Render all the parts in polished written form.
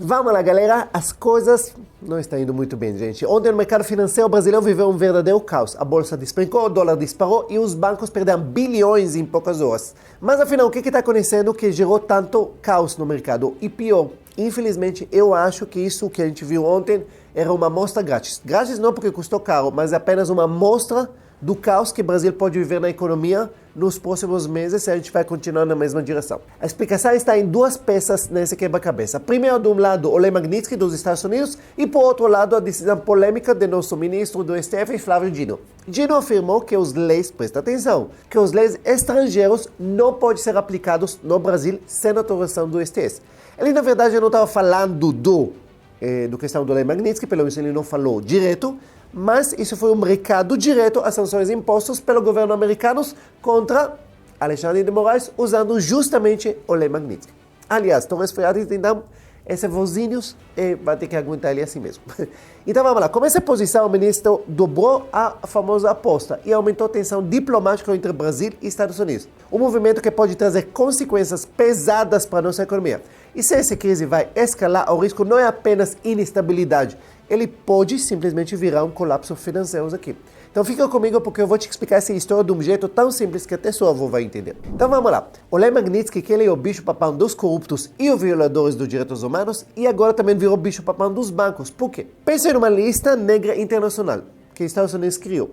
Vamos lá, galera, as coisas não estão indo muito bem, gente. Ontem o mercado financeiro brasileiro viveu um verdadeiro caos. A bolsa despencou, o dólar disparou e os bancos perderam bilhões em poucas horas. Mas afinal, o que está acontecendo que gerou tanto caos no mercado? E pior, infelizmente, eu acho que isso que a gente viu ontem era uma amostra grátis. Grátis não porque custou caro, mas é apenas uma amostra do caos que o Brasil pode viver na economia nos próximos meses se a gente vai continuar na mesma direção. A explicação está em duas peças nesse quebra-cabeça. Primeiro, de um lado, o Lei Magnitsky dos Estados Unidos e, por outro lado, a decisão polêmica de nosso ministro do STF, Flávio Dino. Dino afirmou que os leis, presta atenção, que os leis estrangeiros não podem ser aplicados no Brasil sem autorização do STF. Ele, na verdade, não estava falando do questão do Lei Magnitsky, pelo menos ele não falou direto, mas isso foi um recado direto às sanções impostas pelo governo americano contra Alexandre de Moraes, usando justamente o Lei Magnitsky. Aliás, estão resfriados, então esses vozinhos vai ter que aguentar ele assim mesmo. Então vamos lá, com essa posição o ministro dobrou a famosa aposta e aumentou a tensão diplomática entre Brasil e Estados Unidos. Um movimento que pode trazer consequências pesadas para a nossa economia. E se essa crise vai escalar, o risco não é apenas instabilidade, ele pode simplesmente virar um colapso financeiro aqui. Então fica comigo porque eu vou te explicar essa história de um jeito tão simples que até sua avó vai entender. Então vamos lá. O Lei Magnitsky, que ele é o bicho-papão dos corruptos e os violadores dos direitos humanos, e agora também virou bicho-papão dos bancos. Por quê? Pense numa lista negra internacional que os Estados Unidos criou.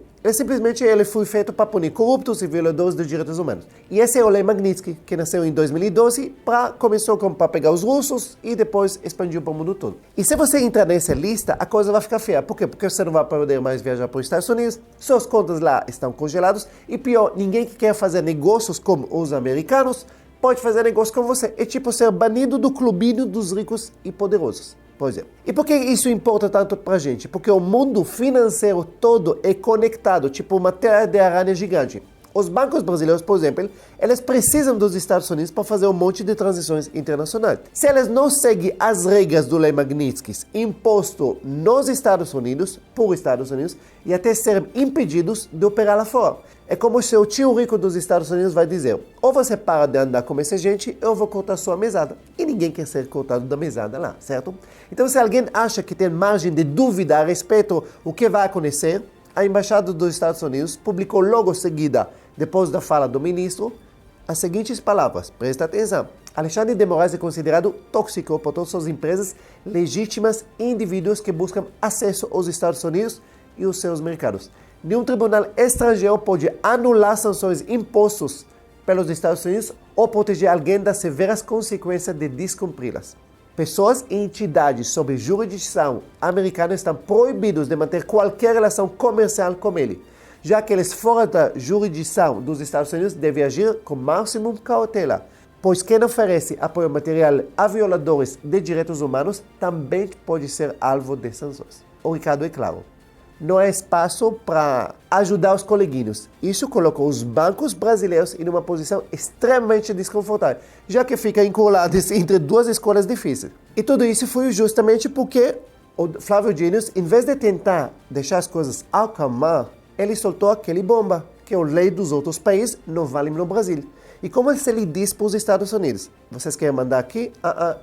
Ele foi feito para punir corruptos e violadores dos direitos humanos. E esse é o Lei Magnitsky, que nasceu em 2012, começou para pegar os russos e depois expandiu para o mundo todo. E se você entrar nessa lista, a coisa vai ficar feia. Por quê? Porque você não vai poder mais viajar para os Estados Unidos, suas contas lá estão congeladas, e pior, ninguém que quer fazer negócios como os americanos pode fazer negócio com você. É tipo ser banido do clubinho dos ricos e poderosos. Pois é. E por que isso importa tanto pra gente? Porque o mundo financeiro todo é conectado, tipo uma teia de aranha gigante. Os bancos brasileiros, por exemplo, eles precisam dos Estados Unidos para fazer um monte de transações internacionais. Se eles não seguem as regras do Lei Magnitsky imposto nos Estados Unidos, por Estados Unidos, e até serem impedidos de operar lá fora. É como se o tio rico dos Estados Unidos vai dizer: ou você para de andar com essa gente, eu vou cortar sua mesada. E ninguém quer ser cortado da mesada lá, certo? Então, se alguém acha que tem margem de dúvida a respeito do que vai acontecer, a Embaixada dos Estados Unidos publicou logo em seguida, depois da fala do ministro, as seguintes palavras. Presta atenção. Alexandre de Moraes é considerado tóxico por todas as empresas legítimas e indivíduos que buscam acesso aos Estados Unidos e os seus mercados. Nenhum tribunal estrangeiro pode anular sanções impostas pelos Estados Unidos ou proteger alguém das severas consequências de descumpri-las. Pessoas e entidades sob jurisdição americana estão proibidos de manter qualquer relação comercial com ele, já que eles fora da jurisdição dos Estados Unidos devem agir com máximo cautela, pois quem oferece apoio material a violadores de direitos humanos também pode ser alvo de sanções. O recado é claro. Não há espaço para ajudar os coleguinhos. Isso colocou os bancos brasileiros em uma posição extremamente desconfortável, já que ficam encurralados entre duas escolhas difíceis. E tudo isso foi justamente porque o Flávio Dino, em vez de tentar deixar as coisas acalmar, ele soltou aquele bomba, que a lei dos outros países não vale no Brasil. E como se ele diz para os Estados Unidos: vocês querem mandar aqui?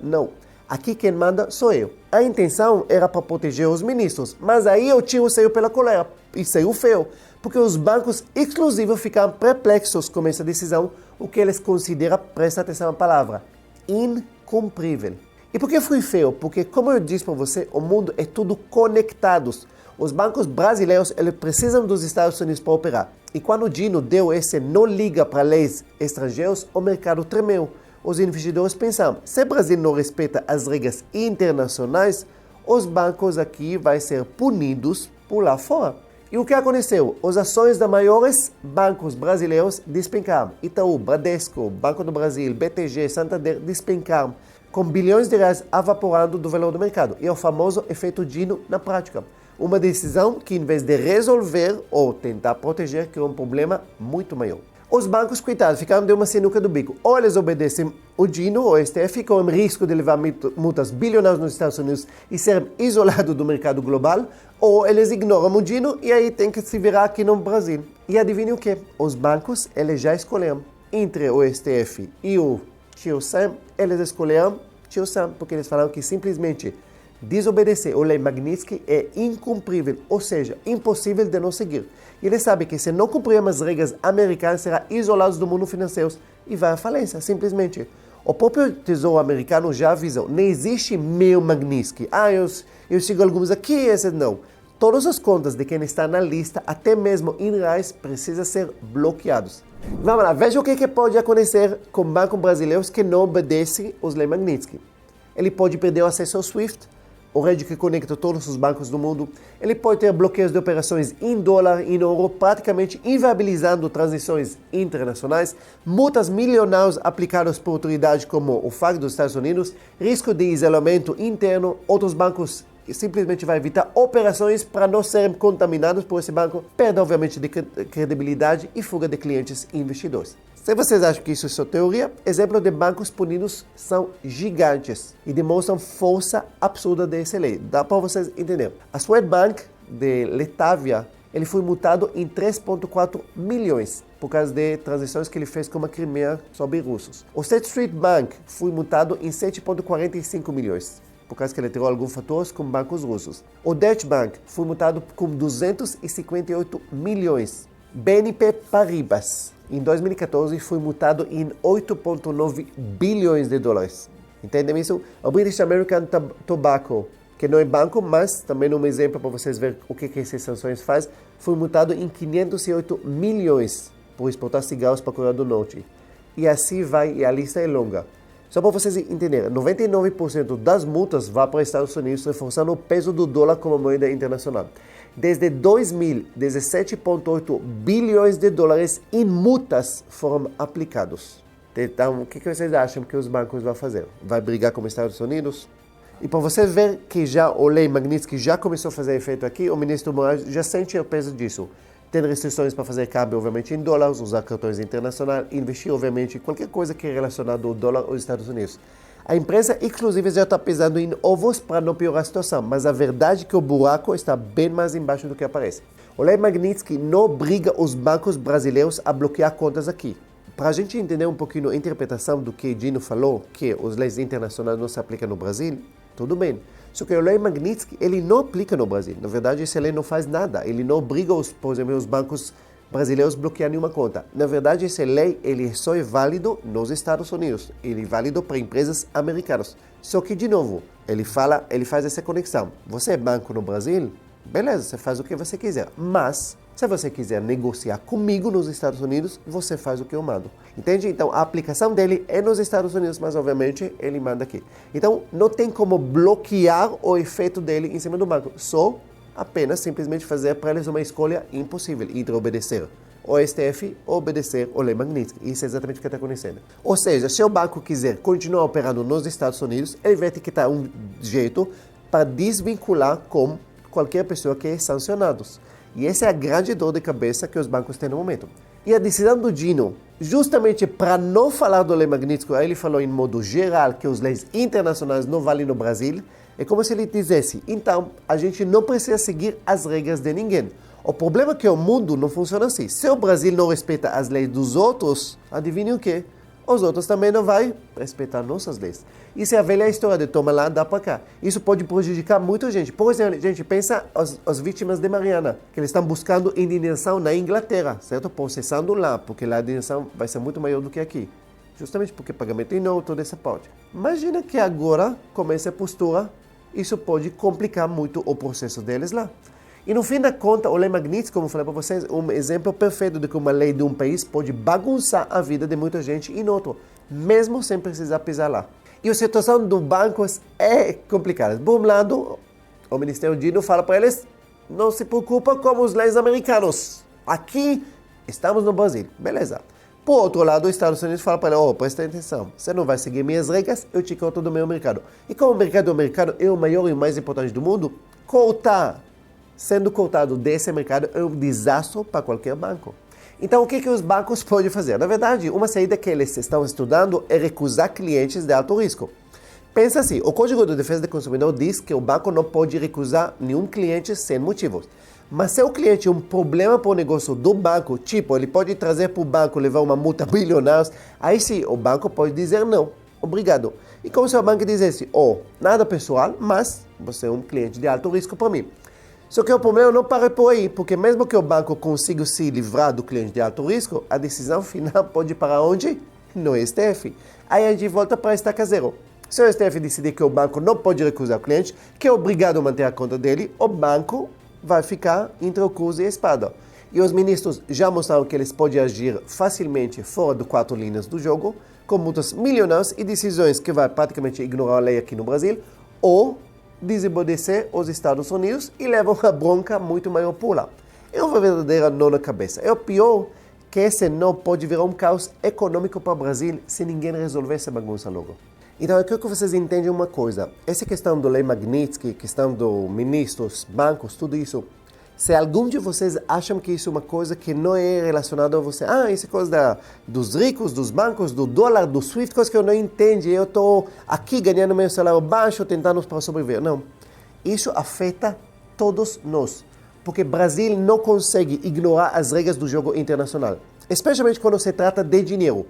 Não. Aqui quem manda sou eu. A intenção era para proteger os ministros, mas aí o tiro saiu pela colher, e saiu feio, porque os bancos exclusivos ficaram perplexos com essa decisão, o que eles consideram, presta atenção à palavra, incumprível. E por que foi feio? Porque, como eu disse para você, o mundo é tudo conectado. Os bancos brasileiros eles precisam dos Estados Unidos para operar. E quando o Dino deu esse não liga para leis estrangeiras, o mercado tremeu. Os investidores pensam: se o Brasil não respeita as regras internacionais, os bancos aqui vão ser punidos por lá fora. E o que aconteceu? As ações dos maiores bancos brasileiros despencaram. Itaú, Bradesco, Banco do Brasil, BTG, Santander despencaram, com bilhões de reais evaporando do valor do mercado. E é o famoso efeito Dino na prática. Uma decisão que, em vez de resolver ou tentar proteger, criou um problema muito maior. Os bancos, coitados, ficaram de uma sinuca do bico. Ou eles obedecem o Dino, o STF, ficam em risco de levar multas bilionárias nos Estados Unidos e serem isolados do mercado global, ou eles ignoram o Dino e aí tem que se virar aqui no Brasil. E adivinha o quê? Os bancos, eles já escolheram. Entre o STF e o Tio Sam, eles escolheram Tio Sam, porque eles falaram que simplesmente desobedecer a lei Magnitsky é incumprível, ou seja, impossível de não seguir. E eles sabem que se não cumprirmos as regras americanas, será isolados do mundo financeiro e vai à falência, simplesmente. O próprio Tesouro americano já avisou, não existe meu Magnitsky. Eu sigo alguns aqui, esses não. Todas as contas de quem está na lista, até mesmo em reais, precisam ser bloqueados. Vamos lá, veja o que pode acontecer com bancos brasileiros que não obedecem os leis Magnitsky. Ele pode perder o acesso ao SWIFT, o rede que conecta todos os bancos do mundo. Ele pode ter bloqueios de operações em dólar e em euro, praticamente inviabilizando transações internacionais, multas milionárias aplicadas por autoridades como o FAC dos Estados Unidos, risco de isolamento interno, outros bancos simplesmente vai evitar operações para não serem contaminados por esse banco, perda obviamente de credibilidade e fuga de clientes e investidores. Se vocês acham que isso é só teoria, exemplos de bancos punidos são gigantes e demonstram força absurda dessa lei. Dá para vocês entenderem. A Swedbank de Letávia, ele foi multado em 3,4 milhões por causa de transações que ele fez com a Crimeia sobre russos. O State Street Bank foi multado em 7,45 milhões. Por causa que ele tirou alguns fatores com bancos russos. O Deutsche Bank foi multado com 258 milhões. BNP Paribas, em 2014, foi multado em 8,9 bilhões de dólares. Entendem isso? O British American Tobacco, que não é banco, mas também um exemplo para vocês verem o que essas sanções fazem, foi multado em 508 milhões por exportar cigarros para a Coreia do Norte. E assim vai, e a lista é longa. Só para vocês entenderem, 99% das multas vão para os Estados Unidos, reforçando o peso do dólar como moeda internacional. Desde 2000, 17,8 bilhões de dólares em multas foram aplicados. Então, o que vocês acham que os bancos vão fazer? Vai brigar com os Estados Unidos? E para você ver que já a lei Magnitsky já começou a fazer efeito aqui, o ministro Moraes já sente o peso disso. Tem restrições para fazer câmbio, obviamente, em dólares, usar cartões internacionais, investir, obviamente, em qualquer coisa que é relacionada ao dólar ou aos Estados Unidos. A empresa, inclusive, já está pesando em ovos para não piorar a situação, mas a verdade é que o buraco está bem mais embaixo do que aparece. O lei Magnitsky não obriga os bancos brasileiros a bloquear contas aqui. Para a gente entender um pouquinho a interpretação do que Gino falou, que as leis internacionais não se aplicam no Brasil, tudo bem. Só que a lei Magnitsky, ele não aplica no Brasil. Na verdade, essa lei não faz nada. Ele não obriga, por exemplo, os bancos brasileiros a bloquear nenhuma conta. Na verdade, essa lei ele só é válido nos Estados Unidos. Ele é válido para empresas americanas. Só que, de novo, ele faz essa conexão. Você é banco no Brasil? Beleza, você faz o que você quiser. Mas, se você quiser negociar comigo nos Estados Unidos, você faz o que eu mando. Entende? Então, a aplicação dele é nos Estados Unidos, mas, obviamente, ele manda aqui. Então, não tem como bloquear o efeito dele em cima do banco. Só apenas simplesmente fazer para eles uma escolha impossível, entre obedecer o STF ou obedecer o lei Magnitsky. Isso é exatamente o que está acontecendo. Ou seja, se o banco quiser continuar operando nos Estados Unidos, ele vai ter que dar um jeito para desvincular com qualquer pessoa que é sancionado. E essa é a grande dor de cabeça que os bancos têm no momento. E a decisão do Gino, justamente para não falar do lei Magnitsky, ele falou em modo geral que as leis internacionais não valem no Brasil, é como se ele dissesse, então, a gente não precisa seguir as regras de ninguém. O problema é que o mundo não funciona assim. Se o Brasil não respeita as leis dos outros, adivinhem o quê? Os outros também não vão respeitar nossas leis. Isso é a velha história de toma lá, dá para cá. Isso pode prejudicar muita gente. Por exemplo, gente, pensa as vítimas de Mariana, que eles estão buscando indenização na Inglaterra, certo? Processando lá, porque lá a indenização vai ser muito maior do que aqui. Justamente porque pagamento em não, toda essa parte. Imagina que agora, com essa postura, isso pode complicar muito o processo deles lá. E no fim da conta, o lei Magnitsky, como eu falei para vocês, é um exemplo perfeito de como a lei de um país pode bagunçar a vida de muita gente em outro, mesmo sem precisar pisar lá. E a situação dos bancos é complicada. Por um lado, o Ministério Gino fala para eles, não se preocupa com os leis americanos. Aqui estamos no Brasil. Beleza. Por outro lado, os Estados Unidos falam para ele, presta atenção, você não vai seguir minhas regras, eu te corto do meu mercado. E como o mercado americano é o maior e o mais importante do mundo, sendo cortado desse mercado é um desastre para qualquer banco. Então, o que os bancos podem fazer? Na verdade, uma saída que eles estão estudando é recusar clientes de alto risco. Pensa assim, o Código de Defesa do Consumidor diz que o banco não pode recusar nenhum cliente sem motivos. Mas se o cliente é um problema para o negócio do banco, tipo, ele pode trazer para o banco, levar uma multa bilionária, aí sim, o banco pode dizer não. obrigado. E como se a banca dissesse, nada pessoal, mas você é um cliente de alto risco para mim. Só que o problema não para por aí, porque mesmo que o banco consiga se livrar do cliente de alto risco, a decisão final pode ir para onde? No STF. Aí a gente volta para a estaca zero. Se o STF decidir que o banco não pode recusar o cliente, que é obrigado a manter a conta dele, o banco vai ficar entre o cruz e a espada. E os ministros já mostraram que eles podem agir facilmente fora das 4 linhas do jogo, com multas milionárias e decisões que vai praticamente ignorar a lei aqui no Brasil, ou desobedecer os Estados Unidos e levam uma bronca muito maior por lá. É uma verdadeira nó na cabeça. É o pior que esse não pode virar um caos econômico para o Brasil se ninguém resolver essa bagunça logo. Então, eu quero que vocês entendam uma coisa. Essa questão do Lei Magnitsky, questão dos ministros, bancos, tudo isso, se algum de vocês acham que isso é uma coisa que não é relacionada a você, isso é coisa dos ricos, dos bancos, do dólar, do SWIFT, coisa que eu não entendo, eu estou aqui ganhando meu salário baixo, tentando para sobreviver. Não, isso afeta todos nós, porque o Brasil não consegue ignorar as regras do jogo internacional, especialmente quando se trata de dinheiro.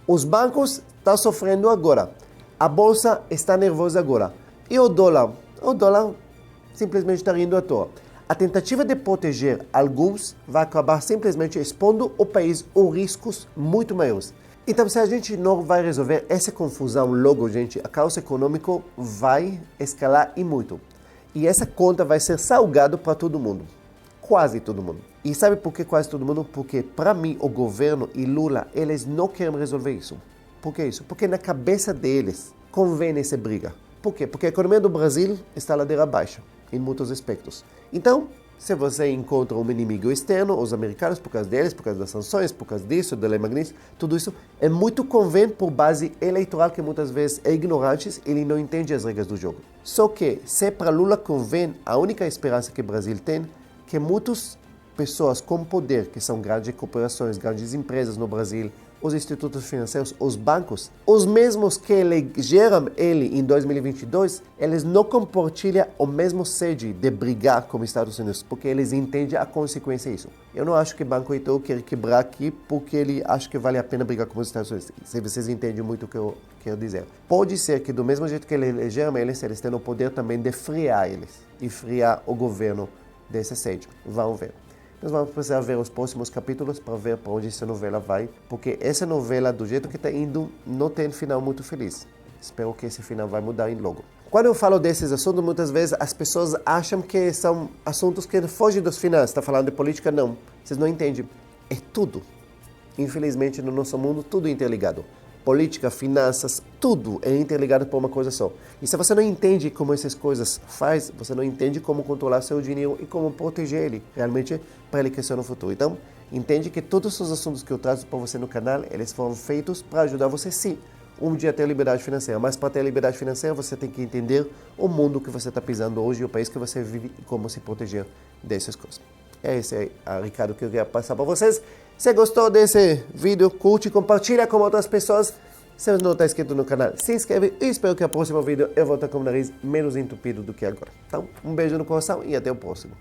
Os bancos estão sofrendo agora, a bolsa está nervosa agora, e o dólar simplesmente está rindo à toa. A tentativa de proteger alguns vai acabar simplesmente expondo o país a riscos muito maiores. Então, se a gente não vai resolver essa confusão logo, gente, o caos econômico vai escalar e muito. E essa conta vai ser salgada para todo mundo. Quase todo mundo. E sabe por que quase todo mundo? Porque, para mim, o governo e Lula, eles não querem resolver isso. Por que isso? Porque na cabeça deles convém essa briga. Por quê? Porque a economia do Brasil está ladeira abaixo, em muitos aspectos. Então, se você encontra um inimigo externo, os americanos, por causa deles, por causa das sanções, por causa disso, da lei Magnitsky, tudo isso é muito convém por base eleitoral que muitas vezes é ignorante, ele não entende as regras do jogo. Só que, se para Lula convém, a única esperança que o Brasil tem, que muitas pessoas com poder, que são grandes corporações, grandes empresas no Brasil, os institutos financeiros, os bancos, os mesmos que elegeram ele em 2022, eles não compartilham o mesmo sede de brigar com os Estados Unidos, porque eles entendem a consequência disso. Eu não acho que o Banco Itaú quer quebrar aqui porque ele acha que vale a pena brigar com os Estados Unidos. Se vocês entendem muito o que eu quero dizer. Pode ser que do mesmo jeito que eles elegeram eles têm o poder também de frear eles e frear o governo desse sede. Vamos ver. Nós vamos precisar ver os próximos capítulos para ver para onde essa novela vai, porque essa novela, do jeito que está indo, não tem final muito feliz. Espero que esse final vai mudar logo. Quando eu falo desses assuntos, muitas vezes as pessoas acham que são assuntos que fogem dos finais. Está falando de política? Não. Vocês não entendem. É tudo. Infelizmente, no nosso mundo, tudo é interligado. Política, finanças, tudo é interligado por uma coisa só. E se você não entende como essas coisas faz, você não entende como controlar seu dinheiro e como proteger ele, realmente, para ele crescer no futuro. Então, entende que todos os assuntos que eu trago para você no canal, eles foram feitos para ajudar você, sim, um dia a ter liberdade financeira. Mas para ter liberdade financeira, você tem que entender o mundo que você está pisando hoje, o país que você vive e como se proteger dessas coisas. Esse é o recado que eu queria passar para vocês. Se gostou desse vídeo, curte, compartilha com outras pessoas. Se não está inscrito no canal, se inscreve e espero que no próximo vídeo eu volte com o nariz menos entupido do que agora. Então, um beijo no coração e até o próximo.